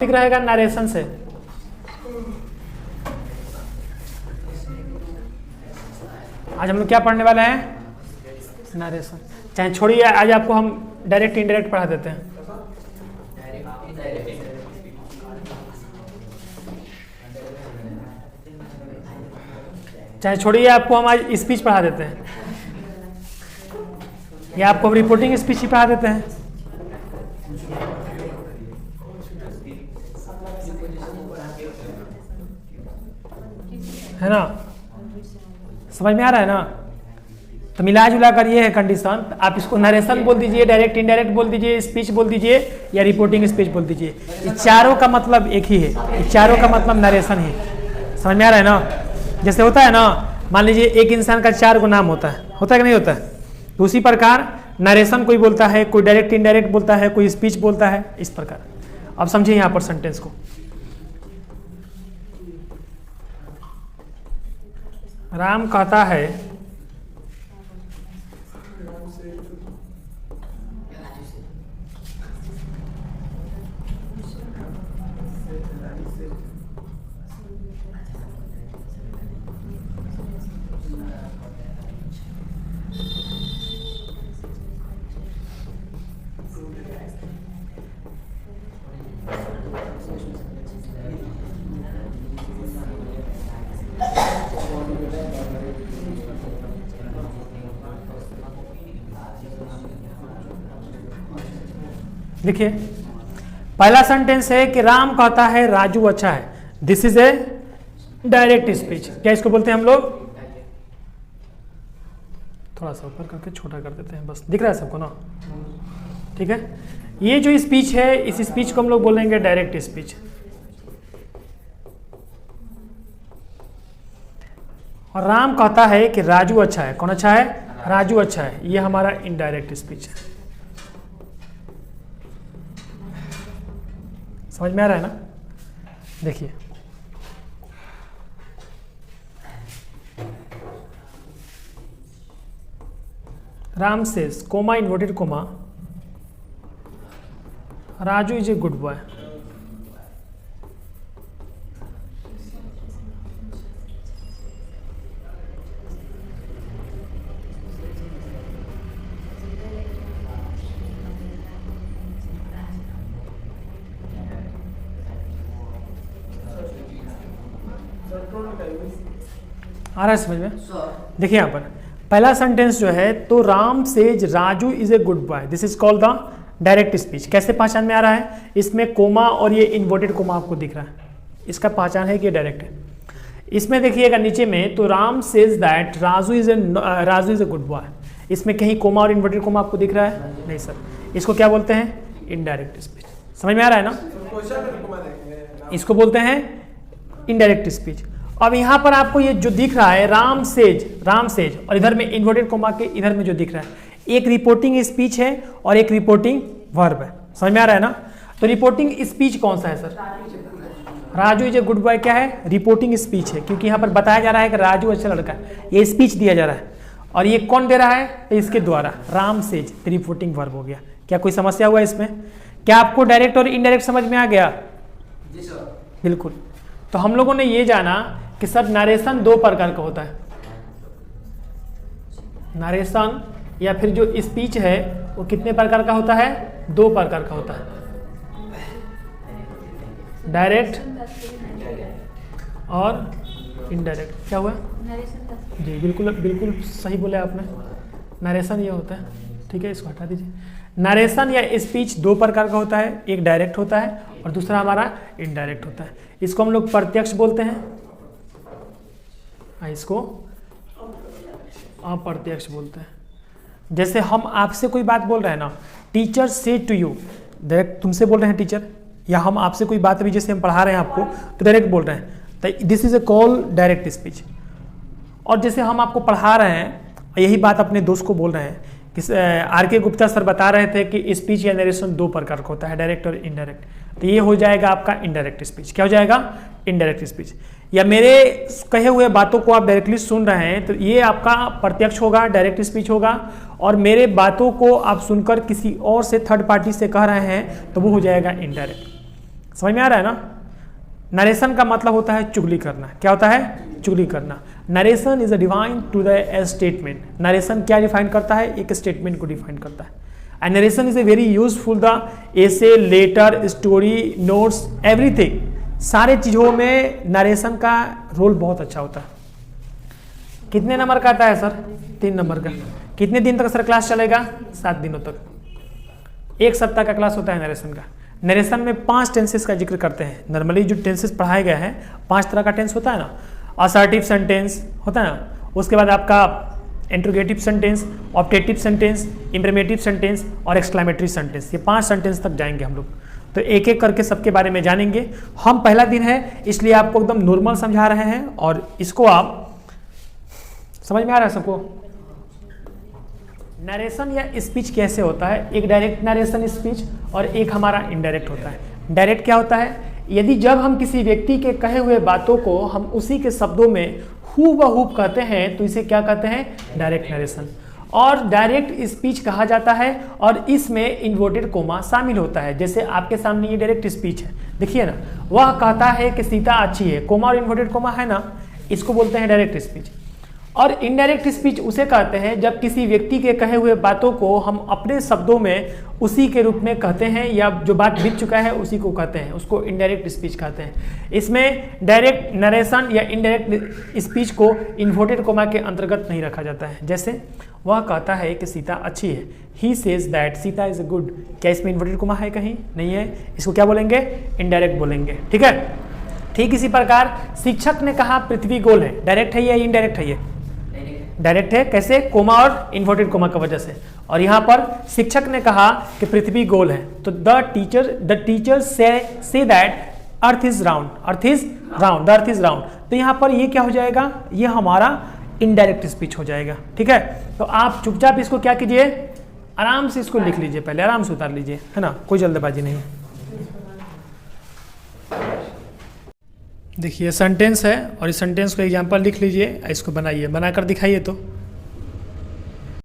ठीक रहेगा नरेशन से। आज हम लोग क्या पढ़ने वाले हैं? नरेशन। चाहे छोड़िए, आज आपको हम डायरेक्ट इनडायरेक्ट पढ़ा देते हैं। चाहे छोड़िए, आपको हम आज स्पीच पढ़ा देते हैं या आपको हम रिपोर्टिंग स्पीच ही पढ़ा देते हैं। है ना, समझ में आ रहा है ना? तो मिला जुला कर ये है कंडीशन। आप इसको नरेशन बोल दीजिए, डायरेक्ट इनडायरेक्ट बोल दीजिए, स्पीच बोल दीजिए या रिपोर्टिंग स्पीच बोल दीजिए। ये चारों का मतलब एक ही है, ये चारों का मतलब नरेशन है। समझ में आ रहा है ना? जैसे होता है ना, मान लीजिए एक इंसान का 4 गो नाम होता है कि नहीं होता है? तो उसी प्रकार नरेशन कोई बोलता है, कोई डायरेक्ट इनडायरेक्ट बोलता है, कोई स्पीच बोलता है, इस प्रकार। अब समझिए यहाँ पर सेंटेंस को। राम कहता है देखिए, पहला सेंटेंस है कि राम कहता है राजू अच्छा है। This is a direct speech. क्या इसको बोलते हैं हम लोग? थोड़ा सा ऊपर करके छोटा कर देते हैं, बस दिख रहा है सबको ना? ठीक है, ये जो स्पीच है, इस स्पीच को हम लोग बोलेंगे डायरेक्ट स्पीच। और राम कहता है कि राजू अच्छा है। कौन अच्छा है? राजू अच्छा है। ये हमारा इनडायरेक्ट स्पीच है। समझ में आ रहा है ना? देखिए, Ram says comma inverted comma Raju is a good boy. आ रहा है समझ में? देखिए यहाँ पर पहला सेंटेंस जो है, तो Ram says Raju is a good boy. This is called the direct speech. कैसे पहचान में आ रहा है? इसमें कोमा और ये इन्वर्टेड कोमा आपको दिख रहा है, इसका पहचान है कि ये डायरेक्ट है। इसमें देखिएगा नीचे में, तो Ram says that Raju is a good boy. इसमें कहीं कोमा और इन्वर्टेड कोमा आपको दिख रहा है? नहीं सर। इसको क्या बोलते हैं? Indirect speech. समझ में आ रहा है ना? इसको बोलते हैं इनडायरेक्ट स्पीच। अब यहाँ पर आपको ये जो दिख रहा है राम सेज और इधर में इन्वर्टेड कोमा के इधर में जो दिख रहा है, एक रिपोर्टिंग स्पीच है और एक रिपोर्टिंग वर्ब है। समझ में आ रहा है ना? तो रिपोर्टिंग स्पीच कौन सा है sir? Raju is a good boy क्या है? रिपोर्टिंग स्पीच है, क्योंकि यहाँ पर बताया जा रहा है कि राजू अच्छा लड़का है, ये स्पीच दिया जा रहा है। और ये कौन दे रहा है? इसके द्वारा राम सेज, रिपोर्टिंग वर्ब हो गया। क्या कोई समस्या हुआ इसमें? क्या आपको डायरेक्ट और इनडायरेक्ट समझ में आ गया? जी सर। बिल्कुल। तो हम लोगों ने ये जाना कि सर नरेशन 2 प्रकार का होता है। नरेशन या फिर जो स्पीच है वो कितने प्रकार का होता है? 2 प्रकार का होता है, डायरेक्ट और इनडायरेक्ट। क्या हुआ? जी बिल्कुल बिल्कुल सही बोले आपने। नरेशन ये होता है, ठीक है, इसको हटा दीजिए। नरेशन या स्पीच 2 प्रकार का होता है, एक डायरेक्ट होता है और दूसरा हमारा इनडायरेक्ट होता है। इसको हम लोग प्रत्यक्ष बोलते हैं, इसको अप्रत्यक्ष बोलते हैं। जैसे हम आपसे कोई बात बोल रहे हैं ना, टीचर से टू यू, डायरेक्ट तुमसे बोल रहे हैं टीचर, या हम आपसे कोई बात अभी जैसे हम पढ़ा रहे हैं आपको तो डायरेक्ट बोल रहे हैं, तो this is a call direct speech. और जैसे हम आपको पढ़ा रहे हैं, यही बात अपने दोस्त को बोल रहे हैं कि आर.के. गुप्ता सर बता रहे थे कि स्पीच या नरेशन 2 प्रकार का होता है, डायरेक्ट और इनडायरेक्ट। तो ये हो जाएगा आपका इनडायरेक्ट स्पीच। क्या हो जाएगा? Indirect speech. या मेरे कहे हुए बातों को आप डायरेक्टली सुन रहे हैं तो ये आपका प्रत्यक्ष होगा, डायरेक्ट स्पीच होगा। और मेरे बातों को आप सुनकर किसी और से, थर्ड पार्टी से कह रहे हैं तो वो हो जाएगा इनडायरेक्ट। समझ में आ रहा है ना। नरेशन का मतलब होता है चुगली करना। क्या होता है? चुगली करना। Narration is a define to the statement. Narration क्या डिफाइन करता है? एक स्टेटमेंट को डिफाइन करता है। And narration is a very useful the essay, letter, story, notes, everything. सारे चीज़ों में नरेशन का रोल बहुत अच्छा होता है। कितने नंबर का आता है सर? 3 नंबर का। कितने दिन तक सर क्लास चलेगा? 7 दिनों तक। 1 सप्ताह का क्लास होता है नरेशन का। नरेशन में 5 टेंसेस का जिक्र करते हैं। नॉर्मली जो टेंसेस पढ़ाए गए हैं 5 तरह का टेंस होता है ना। असर्टिव सेंटेंस होता है ना, उसके बाद आपका interrogative sentence, optative sentence, imperative sentence और एक्सक्लेमेटरी सेंटेंस। ये 5 सेंटेंस तक जाएंगे हम लोग। तो एक एक करके सबके बारे में जानेंगे। हम पहला दिन है इसलिए आपको एकदम नॉर्मल समझा रहे हैं और इसको आप समझ में आ रहा है सबको। नरेशन या स्पीच कैसे होता है? एक डायरेक्ट नरेशन स्पीच और एक हमारा इनडायरेक्ट होता है। डायरेक्ट क्या होता है? यदि जब हम किसी व्यक्ति के कहे हुए बातों को हम उसी के शब्दों में हूबहूब कहते हैं तो इसे क्या कहते हैं? Direct narration. और डायरेक्ट स्पीच कहा जाता है और इसमें इन्वर्टेड कोमा शामिल होता है। जैसे आपके सामने ये डायरेक्ट स्पीच है, देखिए ना, वह कहता है कि सीता अच्छी है, कोमा और इन्वर्टेड कोमा है ना, इसको बोलते हैं डायरेक्ट स्पीच। और इनडायरेक्ट स्पीच उसे कहते हैं जब किसी व्यक्ति के कहे हुए बातों को हम अपने शब्दों में उसी के रूप में कहते हैं या जो बात बीत चुका है उसी को कहते हैं, उसको इनडायरेक्ट स्पीच कहते हैं। इसमें डायरेक्ट नरेशन या इनडायरेक्ट स्पीच को इन्वर्टेड कोमा के अंतर्गत नहीं रखा जाता है। जैसे वह कहता है कि सीता अच्छी है, he says that Sita is good. क्या इसमें इन्वर्टेड कोमा है? कहीं नहीं है। इसको क्या बोलेंगे? इनडायरेक्ट बोलेंगे। ठीक है। ठीक इसी प्रकार शिक्षक ने कहा पृथ्वी गोल है। डायरेक्ट है या इनडायरेक्ट है? ये डायरेक्ट है। कैसे? कोमा और इन्वर्टेड कोमा की वजह से। और यहाँ पर शिक्षक ने कहा कि पृथ्वी गोल है तो the teacher say that earth is round, earth is round, the earth is round. तो यहाँ पर ये क्या हो जाएगा? ये हमारा इनडायरेक्ट स्पीच हो जाएगा। ठीक है। तो आप चुपचाप इसको क्या कीजिए, आराम से इसको लिख लीजिए, पहले आराम से उतार लीजिए, है ना, कोई जल्दबाजी नहीं। देखिए सेंटेंस है और इस सेंटेंस को एग्जाम्पल लिख लीजिए, इसको बनाइए, बनाकर दिखाइए तो